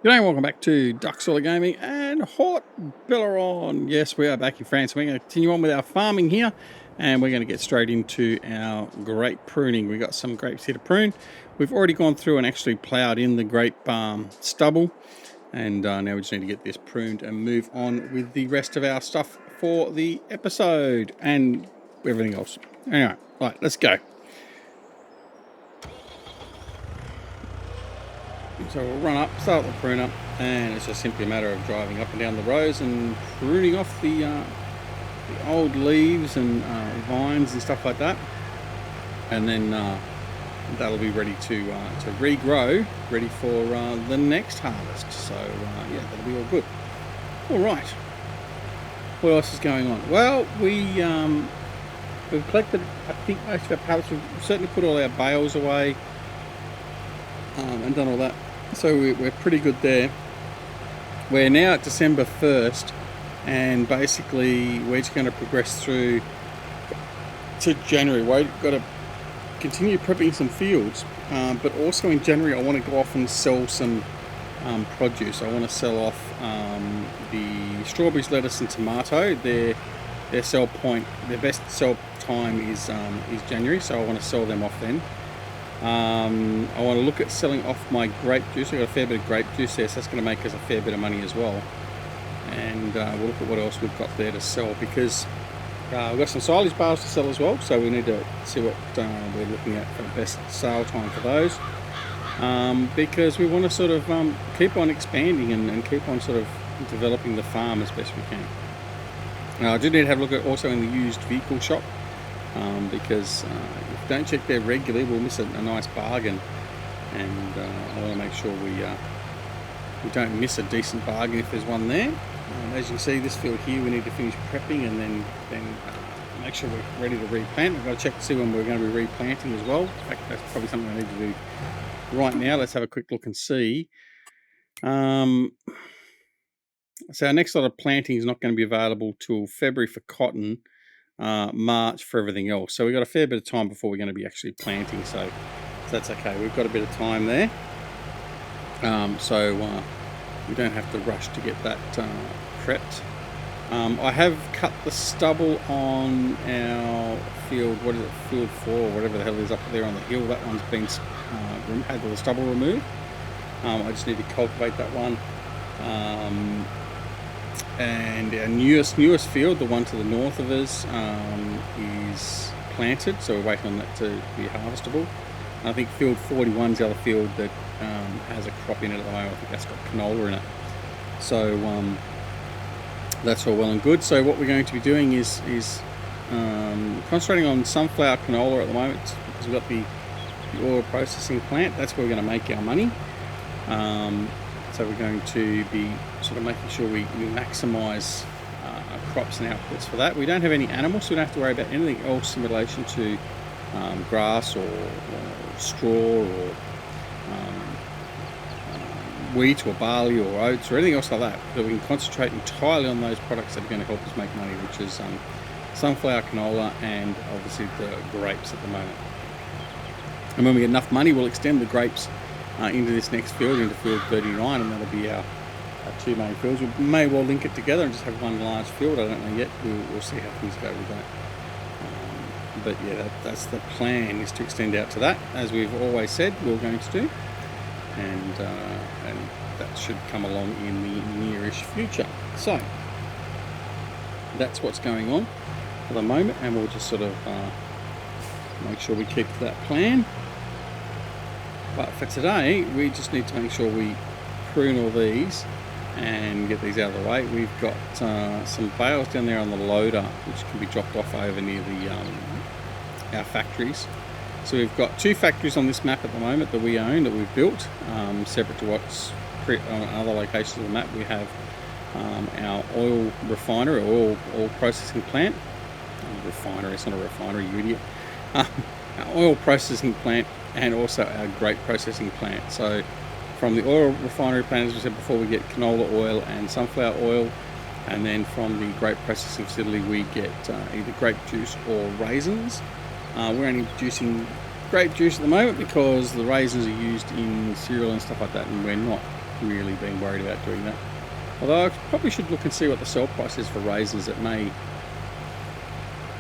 G'day, welcome back to Duck Solar Gaming and Haut-Beyleron. Yes, we are back in France. We're going to continue on with our farming here, and we're going to get straight into our grape pruning. We've got some grapes here to prune. We've already gone through and actually ploughed in the grape stubble, and now we just need to get this pruned and move on with the rest of our stuff for the episode and everything else. Anyway, right, let's go. So we'll run up, start the pruner, and it's just simply a matter of driving up and down the rows and pruning off the old leaves and vines and stuff like that, and then that'll be ready to regrow, ready for the next harvest. So yeah, that'll be all good. All right. What else is going on? Well, we've collected, I think, most of our pallets. We've certainly put all our bales away and done all that. So we're pretty good there. We're now at December 1st, and basically we're just going to progress through to January. We've got to continue prepping some fields, but also in January I want to go off and sell some produce. I want to sell off the strawberries, lettuce and tomato. Their sell point, their best sell time is January, so I want to sell them off then. I want to look at selling off my grape juice. I've got a fair bit of grape juice there, so that's going to make us a fair bit of money as well. And we'll look at what else we've got there to sell, because we've got some silage bales to sell as well, so we need to see what we're looking at for the best sale time for those, because we want to sort of keep on expanding and keep on sort of developing the farm as best we can. I do need to have a look at also in the used vehicle shop, because if we don't check there regularly, we'll miss a nice bargain, and I want to make sure we don't miss a decent bargain if there's one there. As you can see, this field here we need to finish prepping and then make sure we're ready to replant. I've got to check to see when we're going to be replanting as well. In fact, that's probably something I need to do right now. Let's have a quick look and see. So our next lot of planting is not going to be available till February for cotton, March for everything else. So we've got a fair bit of time before we're going to be actually planting, so that's okay. We've got a bit of time there. So we don't have to rush to get that prepped. I have cut the stubble on our field, what is it, field 4 or whatever the hell is up there on the hill. That one's been had all the stubble removed. I just need to cultivate that one. And our newest field, the one to the north of us, is planted, so we're waiting on that to be harvestable. I think field 41 is the other field that has a crop in it at the moment. I think that's got canola in it. So that's all well and good. So what we're going to be doing is concentrating on sunflower canola at the moment, because we've got the oil processing plant. That's where we're going to make our money. So we're going to be sort of making sure we maximise our crops and outputs for that. We don't have any animals, so we don't have to worry about anything else in relation to grass or straw or wheat or barley or oats or anything else like that. So we can concentrate entirely on those products that are going to help us make money, which is sunflower, canola, and obviously the grapes at the moment. And when we get enough money, we'll extend the grapes into this next field, into field 39, and that'll be our two main fields. We may well link it together and just have one large field. I don't know yet. We'll see how things go with that. But yeah, that's the plan, is to extend out to that, as we've always said we're going to do, and that should come along in the nearish future. So that's what's going on for the moment, and we'll just sort of make sure we keep to that plan. But for today, we just need to make sure we prune all these and get these out of the way. We've got some bales down there on the loader, which can be dropped off over near our factories. So we've got two factories on this map at the moment that we own, that we've built, separate to what's on other locations of the map. We have our oil refinery, or oil processing plant. Refinery, it's not a refinery, you idiot. Our oil processing plant, and also our grape processing plant. So from the oil refinery plant, as we said before, we get canola oil and sunflower oil, and then from the grape processing facility we get either grape juice or raisins. We're only producing grape juice at the moment because the raisins are used in cereal and stuff like that, and we're not really been worried about doing that. Although I probably should look and see what the sell price is for raisins. It may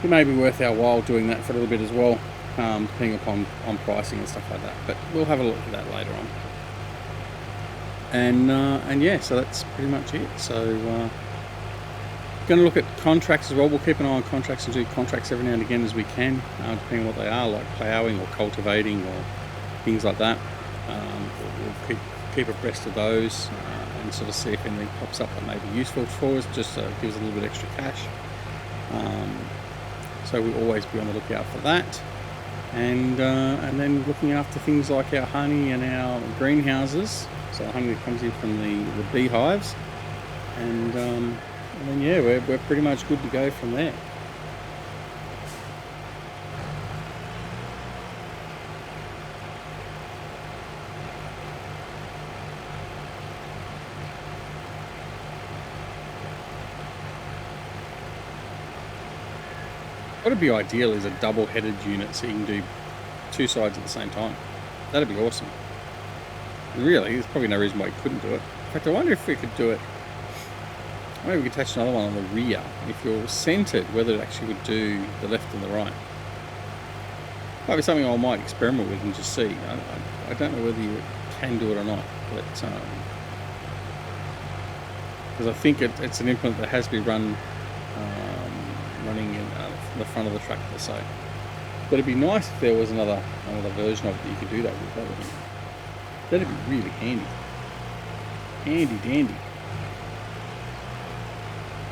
be worth our while doing that for a little bit as well, depending upon pricing and stuff like that. But we'll have a look at that later on. And yeah, so that's pretty much it. So going to look at contracts as well. We'll keep an eye on contracts and do contracts every now and again as we can, depending on what they are, like ploughing or cultivating or things like that. We'll keep abreast of those and sort of see if anything pops up that may be useful for us, just gives us a little bit extra cash. So we'll always be on the lookout for that. And then looking after things like our honey and our greenhouses. So honey that comes in from the beehives. And then yeah, we're pretty much good to go from there. What would be ideal is a double-headed unit so you can do two sides at the same time. That'd be awesome. And really, there's probably no reason why you couldn't do it. In fact, I wonder if we could do it. Maybe we could attach another one on the rear. If you're centered, whether it actually would do the left and the right. Might be something I might experiment with and just see. I don't know whether you can do it or not, but because I think it's an implement that has to be running in the front of the tractor. So, but it'd be nice if there was another version of it that you could do that with. That'd be really handy. Handy dandy.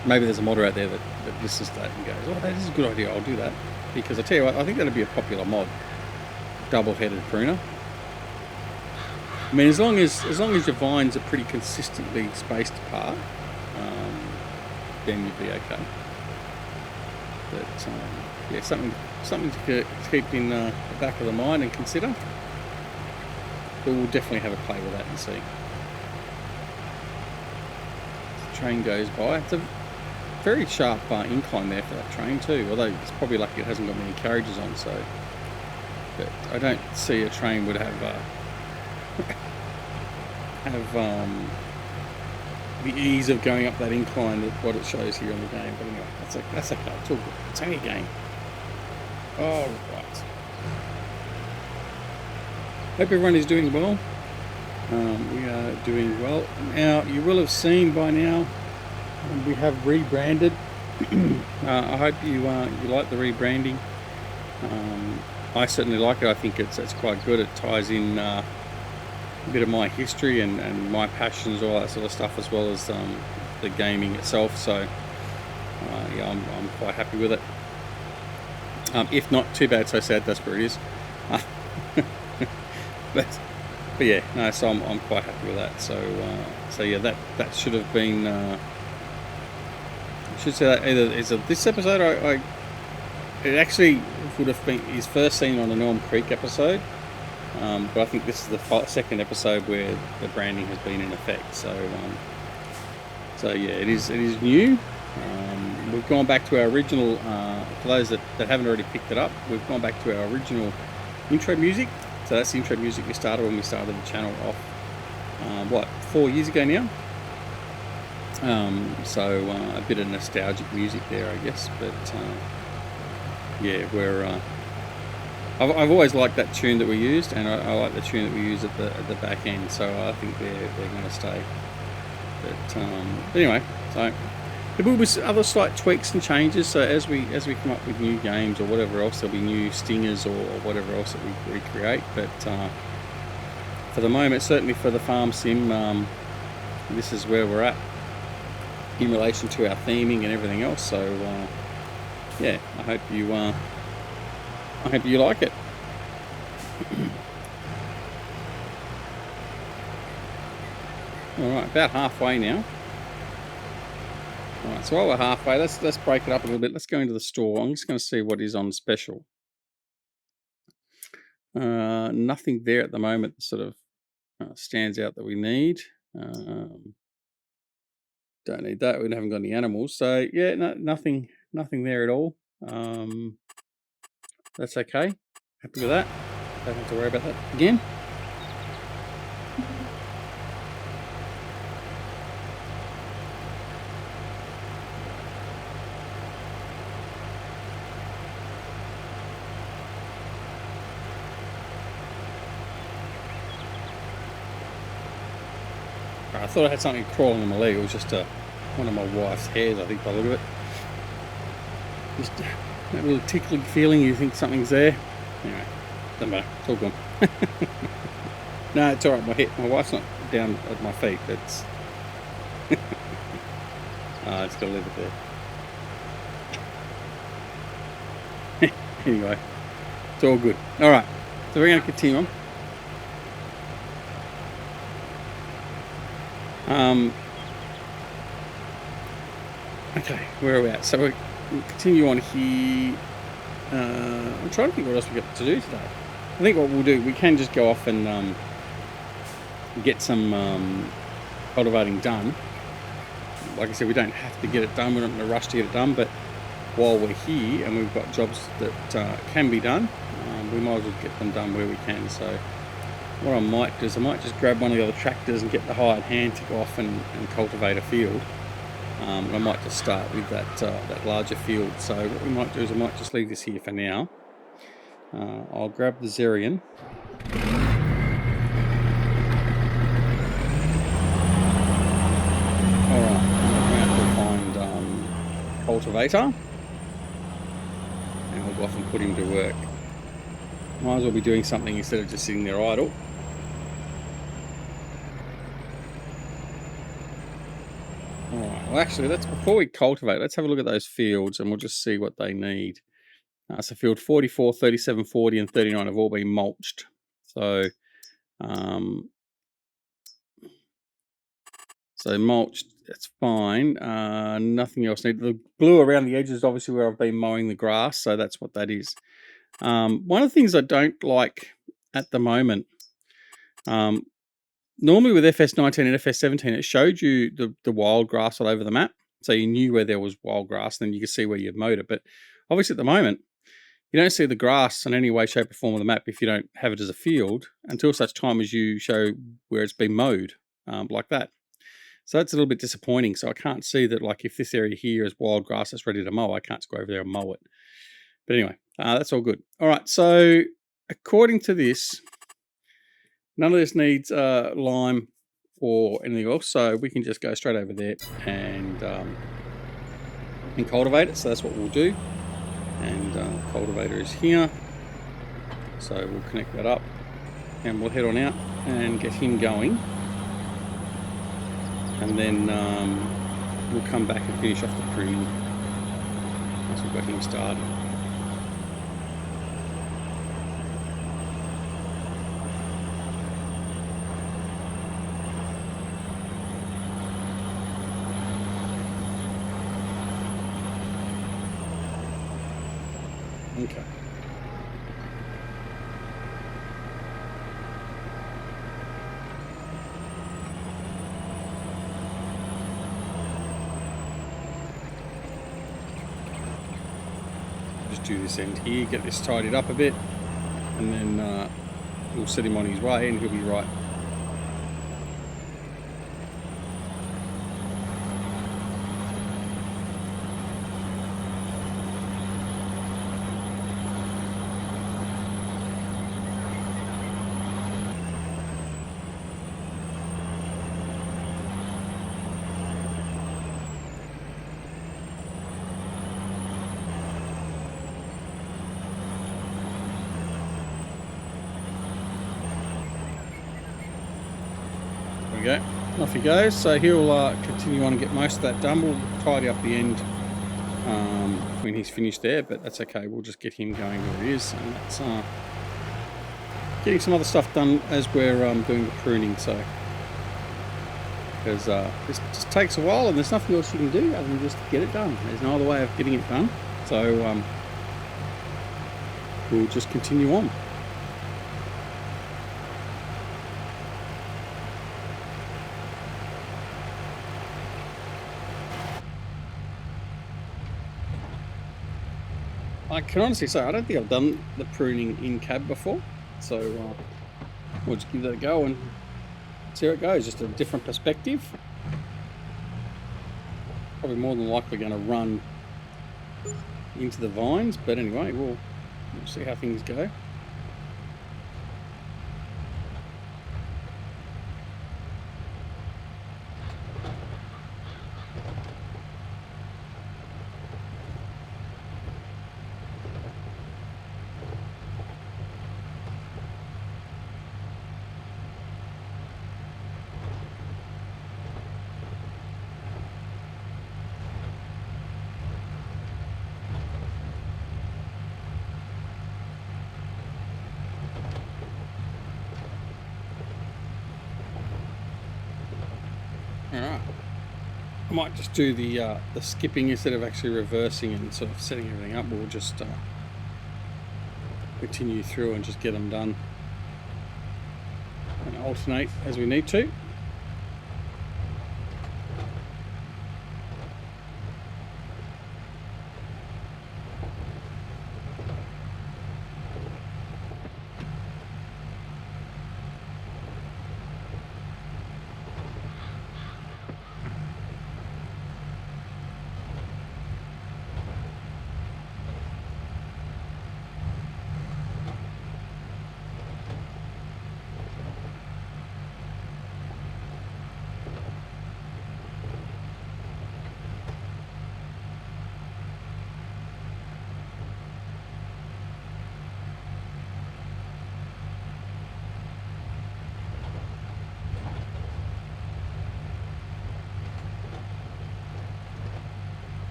Maybe there's a modder out there that listens to that and goes, "Oh, that is a good idea. I'll do that." Because I tell you what, I think that'd be a popular mod. Double-headed pruner. I mean, as long as your vines are pretty consistently spaced apart, then you'd be okay. But yeah, something to keep in the back of the mind and consider. But we'll definitely have a play with that and see. The train goes by. It's a very sharp incline there for that train too. Although it's probably lucky it hasn't got many carriages on. So, but I don't see a train would have the ease of going up that incline that what it shows here on the game. But anyway, that's okay. It's all good. It's only a game. All right. Hope everyone is doing well. We are doing well. Now, you will have seen by now we have rebranded. I hope you like the rebranding. I certainly like it. I think it's quite good. It ties in a bit of my history and my passions, all that sort of stuff, as well as the gaming itself. So yeah, I'm quite happy with it. If not, too bad, so sad, that's where it is. but yeah, no. So I'm quite happy with that. So yeah, that should have been. I should say that either this episode. It actually would have been his first seen on the Elm Creek episode. But I think this is the second episode where the branding has been in effect. So yeah, it is new. We've gone back to our original. For those that haven't already picked it up, we've gone back to our original intro music. So that's the intro music we started when we started the channel off. 4 years ago now. So a bit of nostalgic music there, I guess. But yeah, we're. I've always liked that tune that we used, and I like the tune that we use at the back end. So I think they're going to stay. But anyway, so there will be other slight tweaks and changes. So as we come up with new games or whatever else, there'll be new stingers or whatever else that we recreate. But for the moment, certainly for the farm sim, this is where we're at in relation to our theming and everything else. So yeah, I hope you like it. Alright, about halfway now. Alright, so while we're halfway, let's break it up a little bit. Let's go into the store. I'm just going to see what is on special. Nothing there at the moment that sort of stands out that we need. Don't need that. We haven't got any animals. So yeah, nothing there at all. That's okay. Happy with that. Don't have to worry about that again. I thought I had something crawling on my leg. It was just one of my wife's hairs, I think, by the look of it. Just that little tickling feeling, you think something's there. Anyway, doesn't matter, it's all gone. No, it's alright, my wife's not down at my feet, it's... I just gotta leave it there. Anyway, it's all good. Alright, so we're going to continue on. Okay, where are we at? So we'll continue on here. I'm trying to think what else we've got to do today. I think what we'll do, we can just go off and get some cultivating done. Like I said, we don't have to get it done. We're not in a rush to get it done, but while we're here and we've got jobs that can be done, we might as well get them done where we can. So what I might do is I might just grab one of the other tractors and get the hired hand to go off and cultivate a field. And I might just start with that larger field. So what we might do is I might just leave this here for now. I'll grab the Zerion. Alright, I'm going to have to find Cultivator. And we'll go off and put him to work. Might as well be doing something instead of just sitting there idle. Alright, well actually, before we cultivate, let's have a look at those fields and we'll just see what they need. So field 44, 37, 40 and 39 have all been mulched. So, mulched, that's fine. Nothing else needed. The blue around the edges is obviously where I've been mowing the grass, so that's what that is. One of the things I don't like at the moment, normally with FS19 and FS17, it showed you the wild grass all over the map. So you knew where there was wild grass, then you could see where you've mowed it. But obviously at the moment, you don't see the grass in any way, shape or form on the map if you don't have it as a field until such time as you show where it's been mowed, like that. So that's a little bit disappointing. So I can't see that, like, if this area here is wild grass that's ready to mow, I can't just go over there and mow it. But anyway, that's all good. All right, so according to this, none of this needs lime or anything else, so we can just go straight over there and cultivate it. So that's what we'll do. And cultivator is here, so we'll connect that up and we'll head on out and get him going, and then we'll come back and finish off the pruning once we've got him started. Okay. Just do this end here, get this tidied up a bit, and then we'll set him on his way and he'll be right. Go. Off he goes. So he'll continue on and get most of that done. We'll tidy up the end when he's finished there, but that's okay. We'll just get him going where he is, and that's getting some other stuff done as we're doing the pruning. So because this just takes a while, and there's nothing else you can do other than just get it done. There's no other way of getting it done. So we'll just continue on. I can honestly say I don't think I've done the pruning in cab before, so we'll just give that a go and see how it goes. Just a different perspective. Probably more than likely going to run into the vines, but anyway, we'll see how things go. I might just do the skipping instead of actually reversing and sort of setting everything up. We'll just continue through and just get them done and alternate as we need to.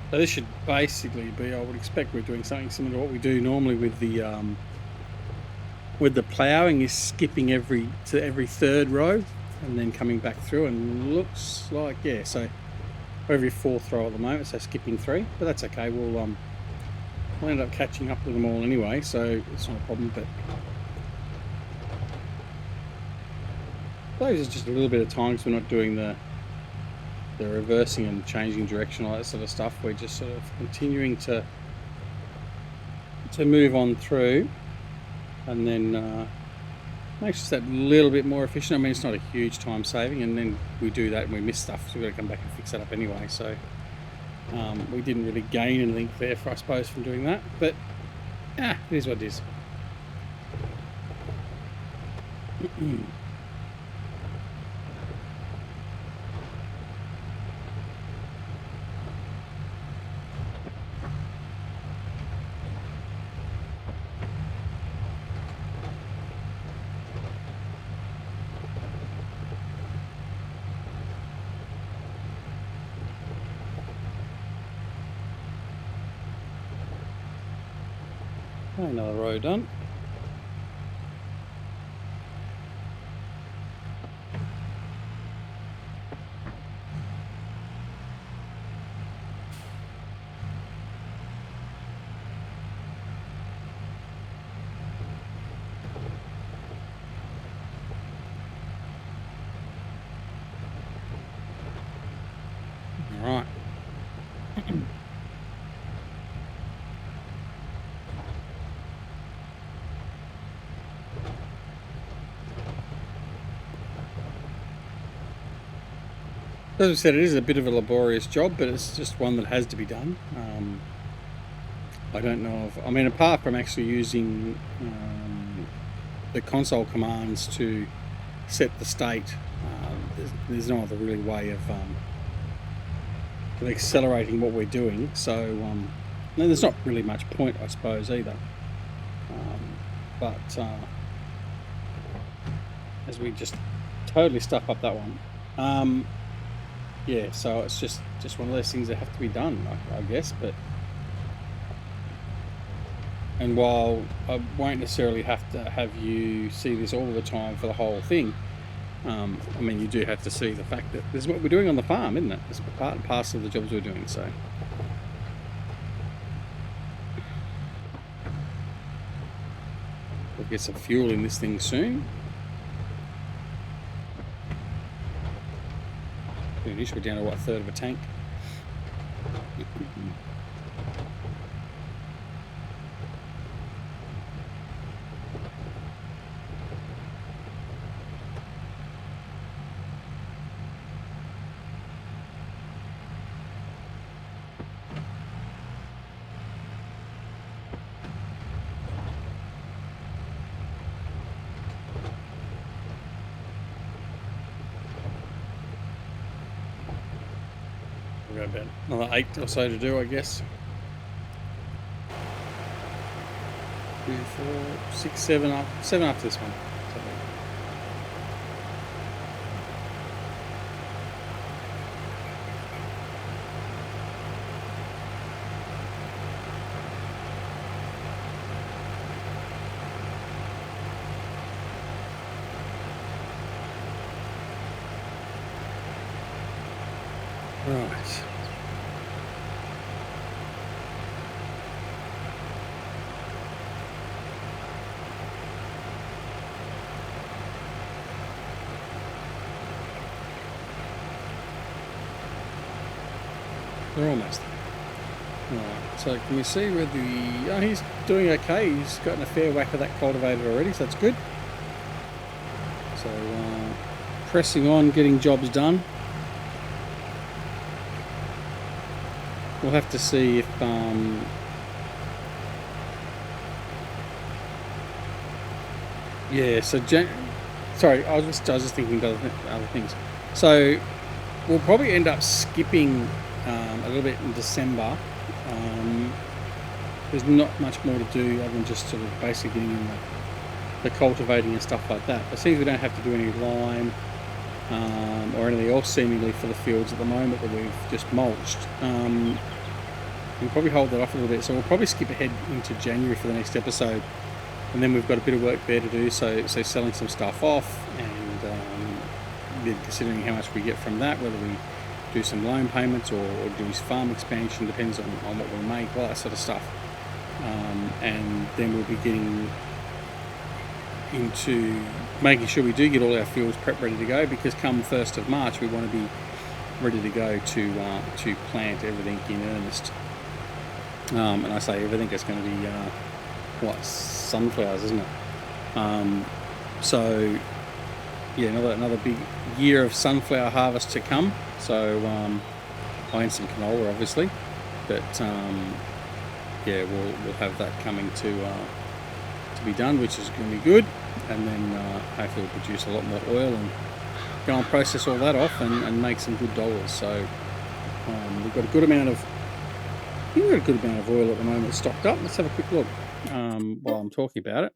So this should basically be, I would expect we're doing something similar to what we do normally with the ploughing, is skipping every third row and then coming back through, and looks like, yeah, so every fourth row at the moment, so skipping 3, but that's okay. We'll end up catching up with them all anyway, so it's not a problem. But those are just a little bit of time because we're not doing the reversing and changing direction, all that sort of stuff. We're just sort of continuing to move on through, and then makes us that little bit more efficient. I mean, it's not a huge time saving, and then we do that and we miss stuff, so we've got to come back and fix that up anyway. So we didn't really gain anything there, I suppose, from doing that, but it is what it is. Another row done. All right. As I said, it is a bit of a laborious job, but it's just one that has to be done. I don't know if, I mean, apart from actually using the console commands to set the state, there's no other really way of accelerating what we're doing. So there's not really much point, I suppose, either. But as we just totally stuff up that one. Yeah, so it's just one of those things that have to be done, I guess. But and while I won't necessarily have to have you see this all the time for the whole thing, I mean, you do have to see the fact that this is what we're doing on the farm, isn't it? It's part and parcel of the jobs we're doing. So we'll get some fuel in this thing soon. We're down to what, a third of a tank. We've got about another 8 or so to do, I guess. 2, 4, 6, 7 up. 7 after this one. Right. They're almost there. Right, so can we see where the... Oh, he's doing okay. He's gotten a fair whack of that cultivated already, so that's good. So, pressing on, getting jobs done. We'll have to see if... yeah, so... Sorry, I was just thinking of other things. So, we'll probably end up skipping a little bit in December. There's not much more to do other than just sort of basically getting in the cultivating and stuff like that. But since we don't have to do any lime or anything else seemingly for the fields at the moment that we've just mulched, we'll probably hold that off a little bit. So we'll probably skip ahead into January for the next episode. And then we've got a bit of work there to do, so selling some stuff off and considering how much we get from that, whether we do some loan payments or do farm expansion, depends on what we make, all that sort of stuff. And then we'll be getting into making sure we do get all our fields prep ready to go, because come 1st of March we want to be ready to go to plant everything in earnest. And I say everything, it's going to be sunflowers, isn't it? So yeah, another big year of sunflower harvest to come. So and some canola obviously, but yeah, we'll have that coming to be done, which is going to be good. And then hopefully we'll produce a lot more oil and go and process all that off and make some good dollars. So we've got a good amount of oil at the moment stocked up. Let's have a quick look while I'm talking about it.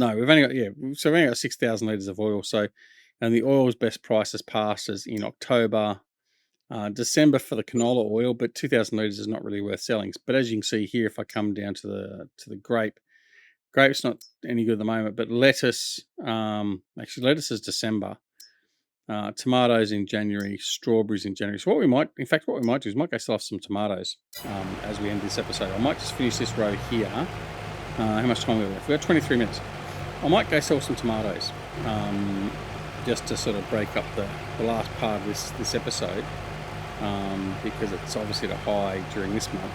No, we've only got 6,000 litres of oil. So, and the oil's best price has passed is in October, December for the canola oil, but 2,000 litres is not really worth selling. But as you can see here, if I come down to the grape's not any good at the moment. But lettuce, actually lettuce is December. Tomatoes in January, strawberries in January. So what we might do is might go sell off some tomatoes as we end this episode. I might just finish this row here. How much time we have left? We've got 23 minutes. I might go sell some tomatoes just to sort of break up the last part of this episode because it's obviously at a high during this month.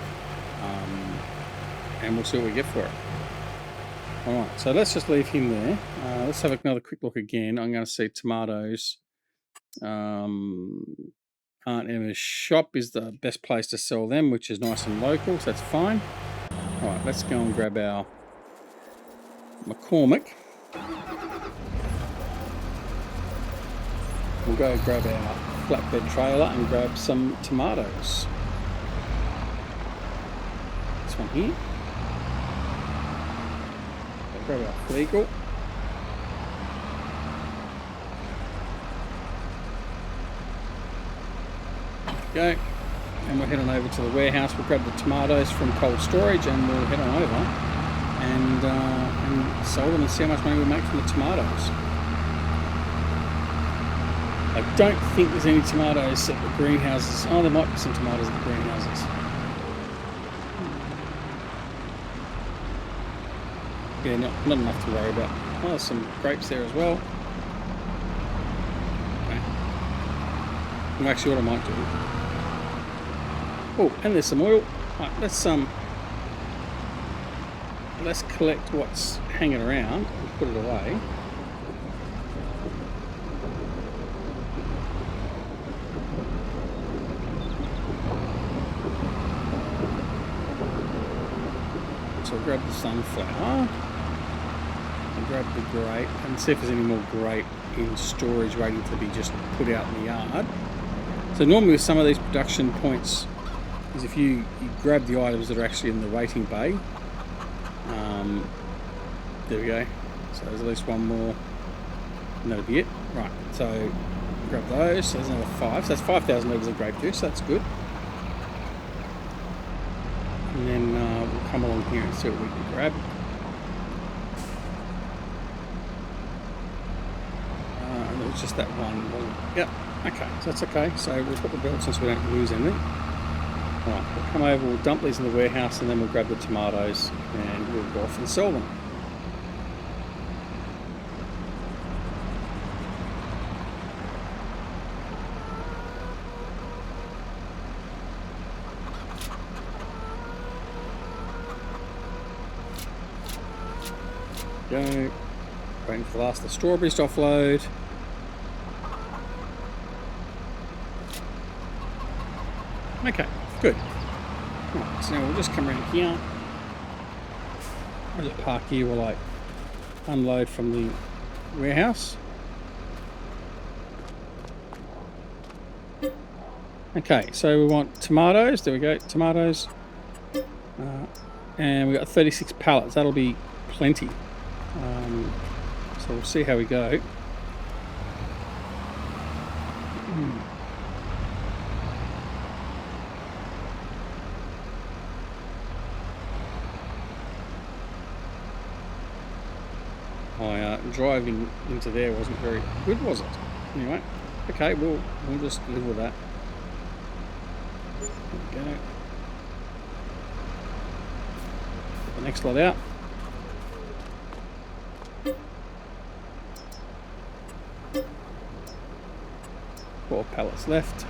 And we'll see what we get for it. Alright, so let's just leave him there. Let's have another quick look again. I'm going to see tomatoes. Aunt Emma's shop is the best place to sell them, which is nice and local, so that's fine. Alright, let's go and grab our McCormick. We'll go grab our flatbed trailer and grab some tomatoes. This one here. We'll grab our legal. Go, and we'll head on over to the warehouse. We'll grab the tomatoes from cold storage and we'll head on over and sell them and see how much money we make from the tomatoes. I don't think there's any tomatoes at the greenhouses. Oh, there might be some tomatoes at the greenhouses. Yeah, not enough to worry about. Oh, there's some grapes there as well. Okay. Well, actually, what I might do. Oh, and there's some oil. Right, let's collect what's hanging around and put it away. So I'll grab the sunflower and grab the grape and see if there's any more grape in storage waiting to be just put out in the yard. So normally with some of these production points is if you grab the items that are actually in the waiting bay. There we go. So there's at least one more. And that'll be it. Right, so grab those. So there's another 5. So that's 5,000 litres of grape juice. So that's good. And then we'll come along here and see what we can grab. And there it's just that one. Yep. Okay, so that's okay. So we'll put the belts on so we don't lose anything. Right, we'll come over, we'll dump these in the warehouse, and then we'll grab the tomatoes and we'll go off and sell them. Go. Waiting for the last of the strawberries to offload. Okay, good. Right, so now we'll just come around here. I'll just park here while I unload from the warehouse. Okay, so we want tomatoes. There we go, tomatoes. And we got 36 pallets. That'll be plenty. So we'll see how we go. My driving into there wasn't very good, was it? Anyway, okay, we'll just live with that. There we go. Put the next lot out. 4 pallets left.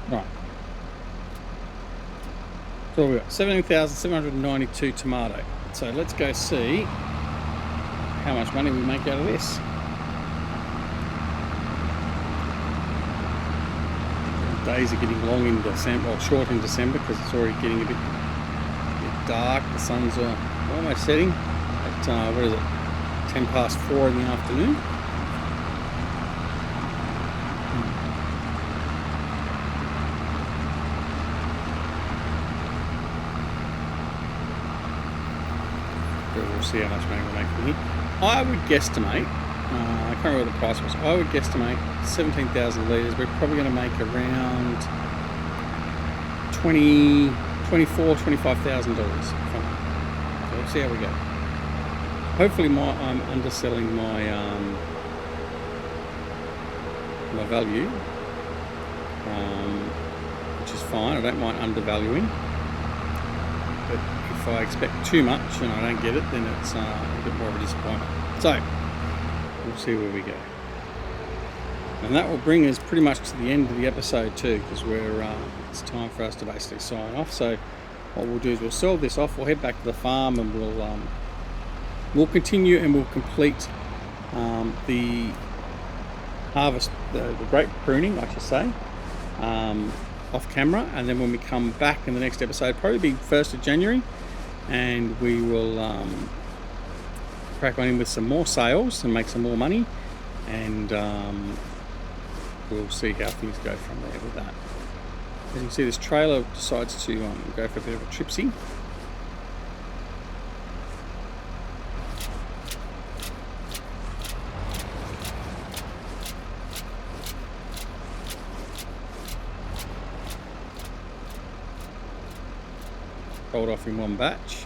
Right. So we've got 17,792 tomato. So let's go see how much money we make out of this. Days are getting long in December, or short in December, because it's already getting a bit dark. The sun's almost setting at, what is it, 10 past 4 in the afternoon. We'll see how much money we'll make from here. I would guesstimate, I can't remember what the price was, I would guesstimate 17,000 litres. We're probably going to make around $24,000, $25,000 from it. So we'll see how we go. Hopefully I'm underselling my my value, which is fine. I don't mind undervaluing. But if I expect too much and I don't get it, then it's a bit more of a disappointment. So we'll see where we go. And that will bring us pretty much to the end of the episode too, because it's time for us to basically sign off. So what we'll do is we'll sell this off, we'll head back to the farm, and we'll continue and we'll complete the harvest, the grape pruning, I should say, off camera. And then when we come back in the next episode, probably be 1st of January, and we will crack on in with some more sales and make some more money, and we'll see how things go from there with that. As you can see, this trailer decides to go for a bit of a tripsy. Rolled off in one batch.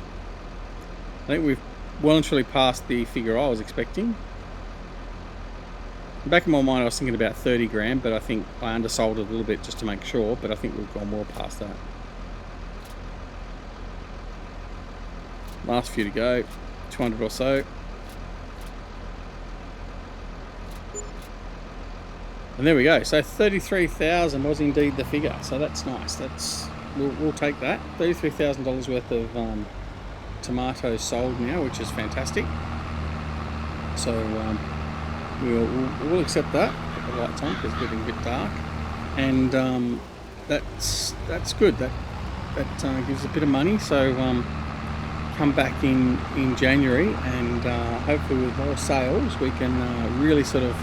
I think we've well and truly passed the figure I was expecting. Back in my mind I was thinking about 30 grand, but I think I undersold it a little bit just to make sure, but I think we've gone well past that. Last few to go, 200 or so. And there we go, so 33,000 was indeed the figure, so that's nice. We'll take that. $33,000 worth of tomatoes sold now, which is fantastic. So we'll accept that. Put the lights on because it's getting a bit dark, and that's good. That gives a bit of money. So come back in January, and hopefully with more sales we can really sort of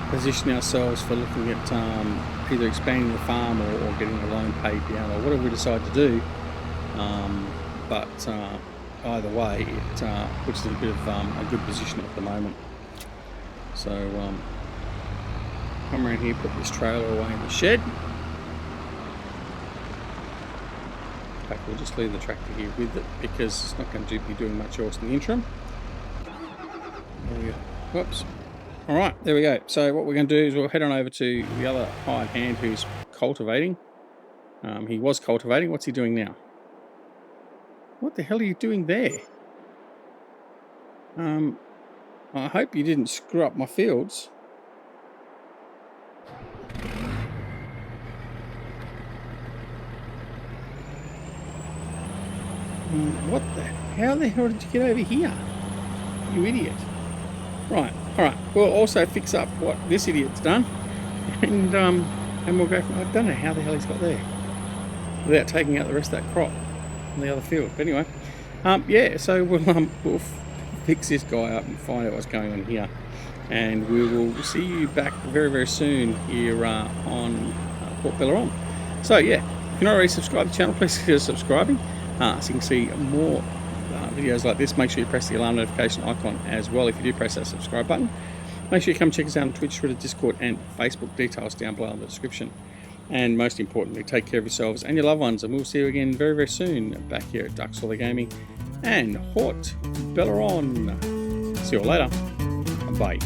position ourselves for looking at either expanding the farm or getting a loan paid down, or whatever we decide to do. But either way, it puts us in a bit of a good position at the moment. So come around here, put this trailer away in the shed, backpack. We'll just leave the tractor here with it because it's not going to be doing much else in the interim. There we go. Whoops. Alright, there we go. So what we're going to do is we'll head on over to the other hired hand who's cultivating. He was cultivating. What's he doing now? What the hell are you doing there? I hope you didn't screw up my fields. What the? How the hell did you get over here? You idiot. Right, alright. We'll also fix up what this idiot's done. And we'll go from, I don't know how the hell he's got there. Without taking out the rest of that crop on the other field. But anyway, yeah, so we'll fix this guy up and find out what's going on here. And we will see you back very, very soon here on Haut-Beyleron. So yeah, if you're not already subscribed to the channel, please consider subscribing. So you can see more videos like this. Make sure you press the alarm notification icon as well if you do press that subscribe button. Make sure you come check us out on Twitch, Twitter, Discord and Facebook. Details down below in the description. And most importantly, take care of yourselves and your loved ones, and we'll see you again very, very soon back here at Duck Solar Gaming and Haut-Beyleron. See you all later. Bye.